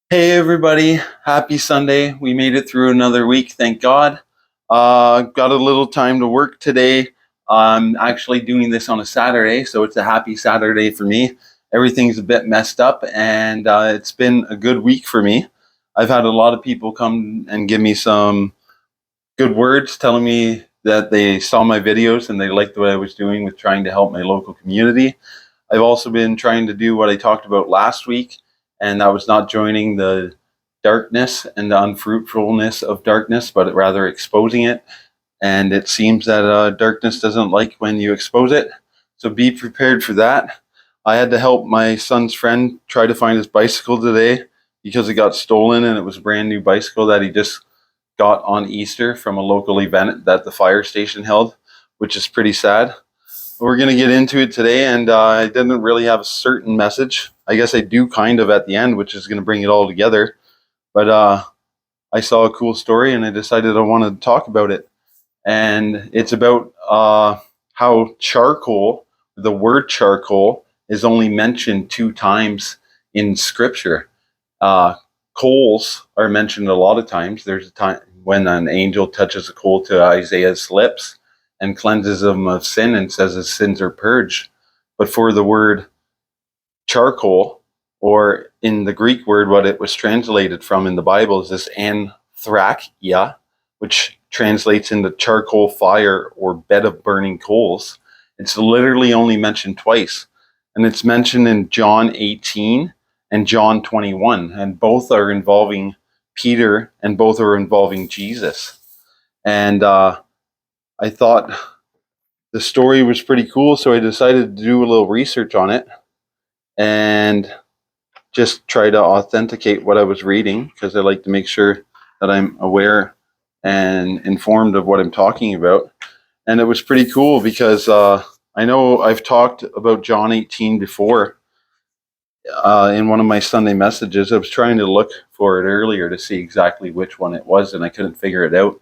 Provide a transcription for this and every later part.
Hey everybody, happy Sunday. We made it through another week, thank God. Got a little time to work today. I'm actually doing this on a Saturday, so it's a happy Saturday for me. Everything's a bit messed up, and it's been a good week for me. I've had a lot of people come and give me some good words, telling me that they saw my videos and they liked what I was doing with trying to help my local community. I've also been trying to do what I talked about last week, and that was not joining the darkness and the unfruitfulness of darkness, but rather exposing it. And it seems that darkness doesn't like when you expose it. So be prepared for that. I had to help my son's friend try to find his bicycle today because it got stolen, and it was a brand new bicycle that he just got on Easter from a local event that the fire station held, which is pretty sad. We're going to get into it today, and I didn't really have a certain message. I guess I do kind of at the end, which is going to bring it all together. But I saw a cool story, and I decided I wanted to talk about it. And it's about how charcoal, the word charcoal, is only mentioned 2 times in Scripture. Uh, Coals are mentioned a lot of times. There's a time when an angel touches a coal to Isaiah's lips and cleanses him of sin and says his sins are purged. But for the word charcoal, or in the Greek word, what it was translated from in the Bible is this anthrakia, which translates into charcoal fire or bed of burning coals. It's literally only mentioned twice. And it's mentioned in John 18 and John 21. And both are involving Peter and both are involving Jesus. And I thought the story was pretty cool, so I decided to do a little research on it and just try to authenticate what I was reading, because I like to make sure that I'm aware and informed of what I'm talking about. And it was pretty cool because I know I've talked about John 18 before in one of my Sunday messages. I was trying to look for it earlier to see exactly which one it was, and I couldn't figure it out.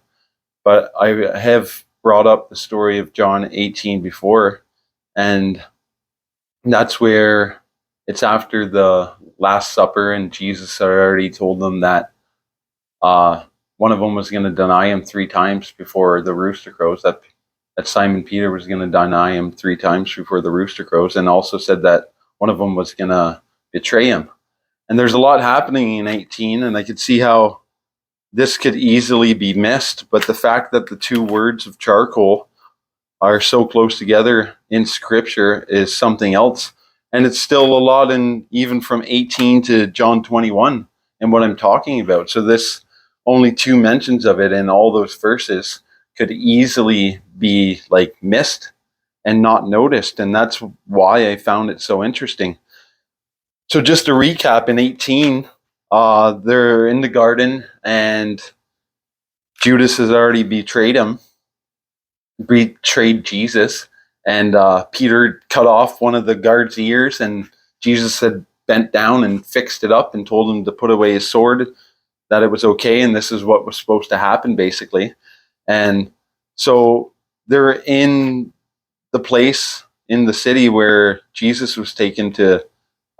But I have brought up the story of John 18 before, and that's where it's after the Last Supper, and Jesus had already told them that one of them was going to deny him 3 times before the rooster crows. That Simon Peter was going to deny him 3 times before the rooster crows, and also said that one of them was going to betray him. And there's a lot happening in 18, and I could see how this could easily be missed. But the fact that the 2 words of charcoal are so close together in Scripture is something else. And it's still a lot in even from 18 to John 21 and what I'm talking about. So this only 2 mentions of it in all those verses could easily be like missed and not noticed. And that's why I found it so interesting. So just to recap, in 18, they're in the garden and Judas has already betrayed Jesus, and Peter cut off one of the guard's ears, and Jesus had bent down and fixed it up and told him to put away his sword, that it was okay, and this is what was supposed to happen, basically. And so they're in the place in the city where Jesus was taken to,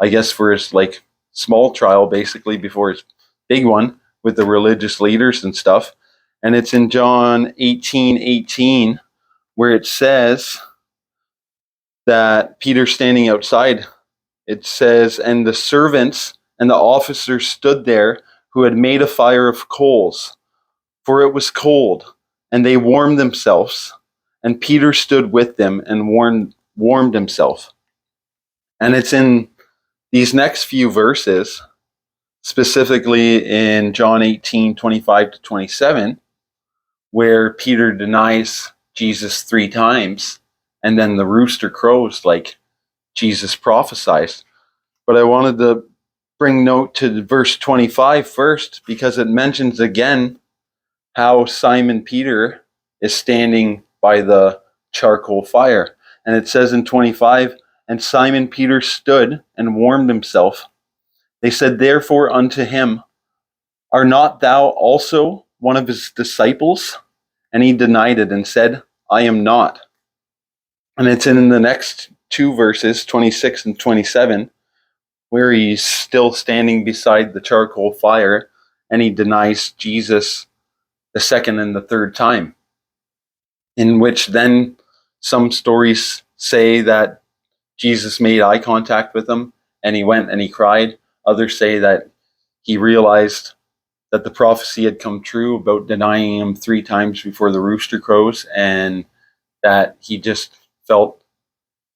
I guess, for his like small trial, basically, before his big one with the religious leaders and stuff. And it's in John 18:18 where it says that Peter's standing outside. It says, and the servants and the officers stood there who had made a fire of coals, for it was cold, and they warmed themselves. And Peter stood with them and warmed himself. And it's in these next few verses, specifically in John 18:25 to 27, where Peter denies Jesus 3 times, and then the rooster crows like Jesus prophesied. But I wanted to bring note to verse 25 first, because it mentions again how Simon Peter is standing by the charcoal fire. And it says in 25, and Simon Peter stood and warmed himself. They said therefore unto him, are not thou also one of his disciples? And he denied it and said, I am not. And it's in the next 2 verses, 26 and 27, where he's still standing beside the charcoal fire and he denies Jesus the second and the third time, in which then some stories say that Jesus made eye contact with him and he went and he cried. Others say that he realized that the prophecy had come true about denying him 3 times before the rooster crows, and that he just felt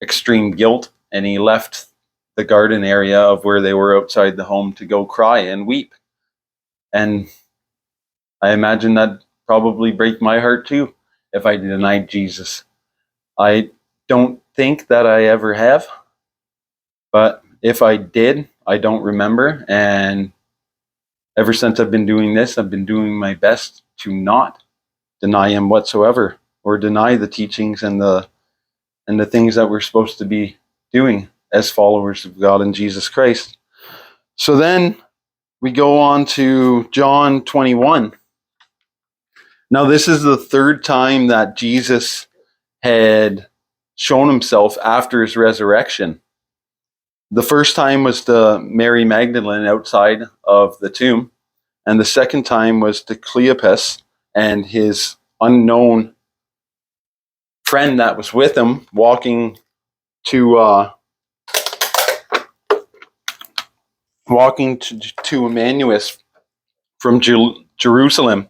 extreme guilt and he left the garden area of where they were outside the home to go cry and weep. And I imagine that probably break my heart too if I denied Jesus. I don't think that I ever have, but if I did, I don't remember. And ever since I've been doing this, I've been doing my best to not deny him whatsoever, or deny the teachings and the things that we're supposed to be doing as followers of God and Jesus Christ. So then we go on to John 21. Now, this is the third time that Jesus had shown himself after his resurrection. The first time was to Mary Magdalene outside of the tomb, and the second time was to Cleopas and his unknown friend that was with him, walking to Emmaus from Jerusalem.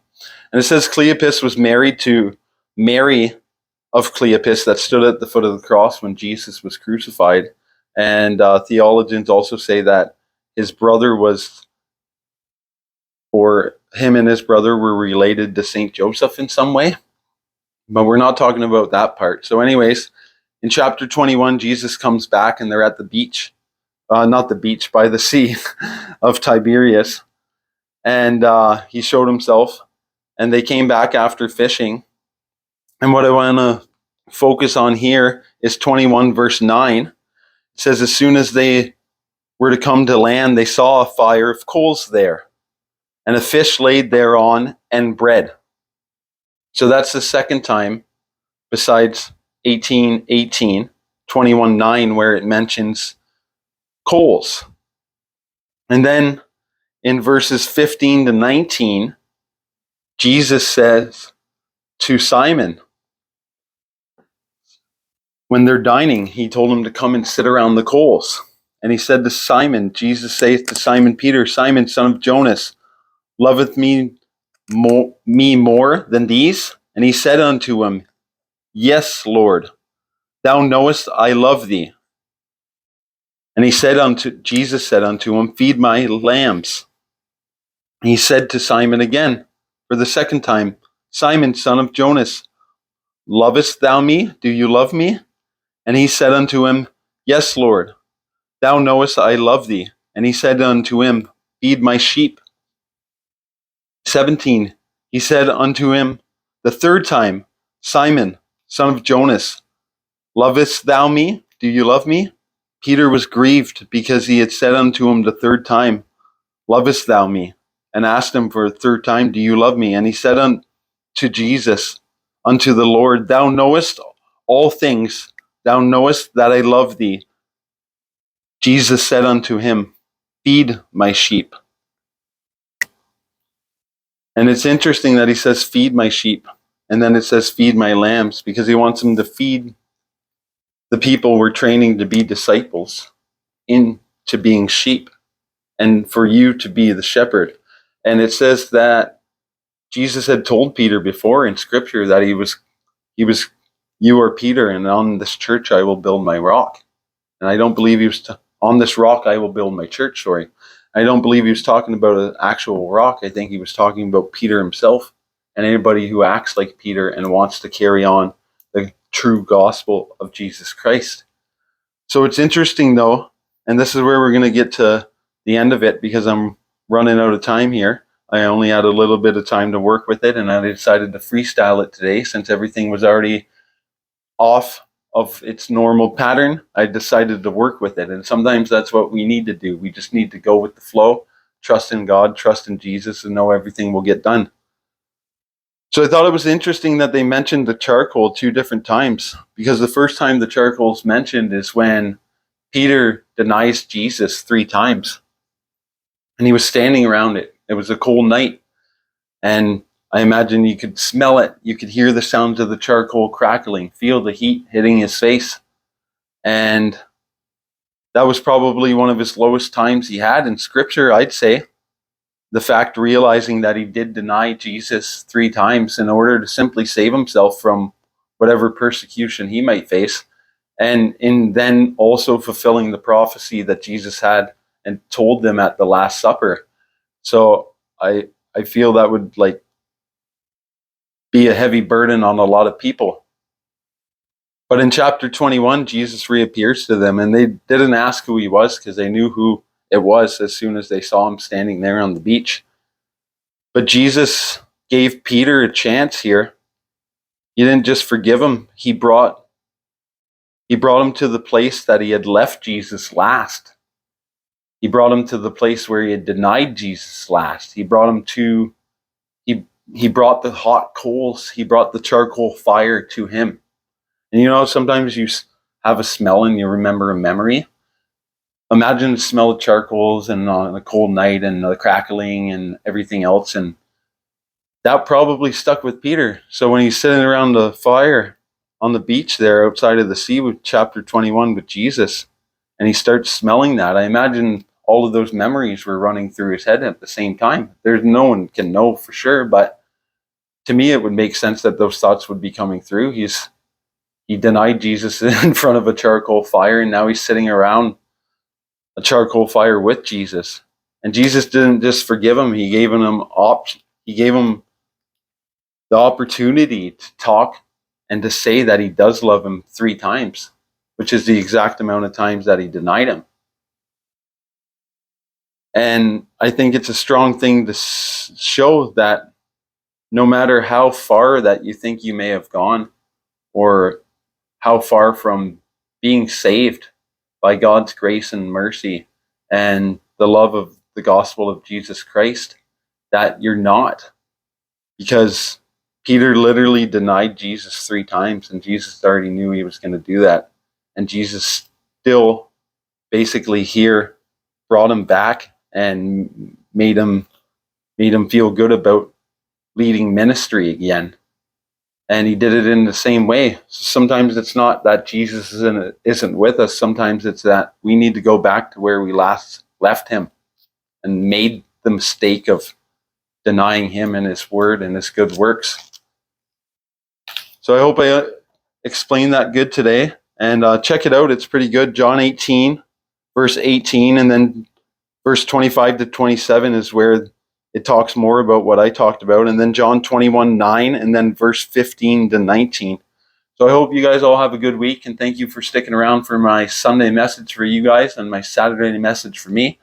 And it says Cleopas was married to Mary of Cleopas that stood at the foot of the cross when Jesus was crucified. And theologians also say that his brother was, or him and his brother were related to Saint Joseph in some way. But we're not talking about that part. So anyways, in chapter 21, Jesus comes back and they're at the beach. Not the beach, by the sea of Tiberias. And he showed himself. And they came back after fishing. And what I want to focus on here is 21 verse 9. It says, as soon as they were to come to land, they saw a fire of coals there, and a fish laid thereon, and bread. So that's the second time, besides 18:18, 21:9, where it mentions coals. And then in verses 15 to 19, Jesus says to Simon, when they're dining, he told him to come and sit around the coals. And he said to Simon, Jesus saith to Simon Peter, Simon, son of Jonas, loveth me more than these? And he said unto him, yes, Lord, thou knowest I love thee. And Jesus said unto him, feed my lambs. And he said to Simon again, for the second time, Simon, son of Jonas, lovest thou me? Do you love me? And he said unto him, yes, Lord, thou knowest I love thee. And he said unto him, feed my sheep. 17, he said unto him the third time, Simon, son of Jonas, lovest thou me? Do you love me? Peter was grieved because he had said unto him the third time, lovest thou me? And asked him for a third time, do you love me? And he said unto Jesus, unto the Lord, thou knowest all things, thou knowest that I love thee. Jesus said unto him, feed my sheep. And it's interesting that he says, feed my sheep. And then it says, feed my lambs, because he wants them to feed the people we're training to be disciples into being sheep, and for you to be the shepherd. And it says that Jesus had told Peter before in scripture that he was, you are Peter, and on this church I will build my rock. And I don't believe he was, on this rock I will build my church, sorry. I don't believe he was talking about an actual rock. I think he was talking about Peter himself and anybody who acts like Peter and wants to carry on the true gospel of Jesus Christ. So it's interesting though, and this is where we're going to get to the end of it because I'm running out of time here. I only had a little bit of time to work with it, and I decided to freestyle it today since everything was already off of its normal pattern. I decided to work with it, and sometimes that's what we need to do. We just need to go with the flow, trust in God, trust in Jesus, and know everything will get done. So I thought it was interesting that they mentioned the charcoal 2 different times, because the first time the charcoal is mentioned is when Peter denies Jesus 3 times. And he was standing around it. It was a cold night. And I imagine you could smell it. You could hear the sounds of the charcoal crackling, feel the heat hitting his face. And that was probably one of his lowest times he had in Scripture, I'd say. The fact realizing that he did deny Jesus 3 times in order to simply save himself from whatever persecution he might face. And in then also fulfilling the prophecy that Jesus had and told them at the Last Supper. So I feel that would like be a heavy burden on a lot of people. But in chapter 21, Jesus reappears to them, and they didn't ask who he was because they knew who it was as soon as they saw him standing there on the beach. But Jesus gave Peter a chance here. He didn't just forgive him. He brought him to the place that he had left Jesus last. He brought him to the place where he had denied Jesus last. He brought him to, he brought the hot coals. He brought the charcoal fire to him. And you know, sometimes you have a smell and you remember a memory. Imagine the smell of charcoals and on a cold night and the crackling and everything else. And that probably stuck with Peter. So when he's sitting around the fire on the beach there outside of the sea with chapter 21 with Jesus, and he starts smelling that, I imagine all of those memories were running through his head at the same time. There's no one can know for sure, but to me it would make sense that those thoughts would be coming through. He denied Jesus in front of a charcoal fire, and now he's sitting around a charcoal fire with Jesus. And Jesus didn't just forgive him, he gave him the opportunity to talk and to say that he does love him 3 times, which is the exact amount of times that he denied him. And I think it's a strong thing to show that no matter how far that you think you may have gone, or how far from being saved by God's grace and mercy and the love of the gospel of Jesus Christ, that you're not. Because Peter literally denied Jesus 3 times, and Jesus already knew he was going to do that. And Jesus still basically here brought him back and made him feel good about leading ministry again. And he did it in the same way. Sometimes it's not that Jesus isn't with us. Sometimes it's that we need to go back to where we last left him and made the mistake of denying him and his word and his good works. So I hope I explained that good today. And check it out. It's pretty good. John 18, verse 18, and then verse 25 to 27 is where it talks more about what I talked about. And then John 21, 9, and then verse 15 to 19. So I hope you guys all have a good week, and thank you for sticking around for my Sunday message for you guys and my Saturday message for me.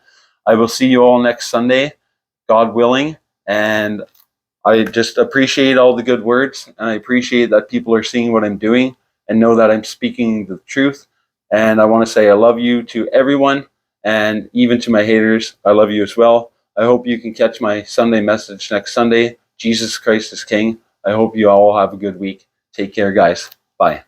I will see you all next Sunday, God willing. And I just appreciate all the good words, and I appreciate that people are seeing what I'm doing and know that I'm speaking the truth. And I want to say I love you to everyone, and even to my haters, I love you as well. I hope you can catch my Sunday message next Sunday. Jesus Christ is King. I hope you all have a good week. Take care, guys. Bye.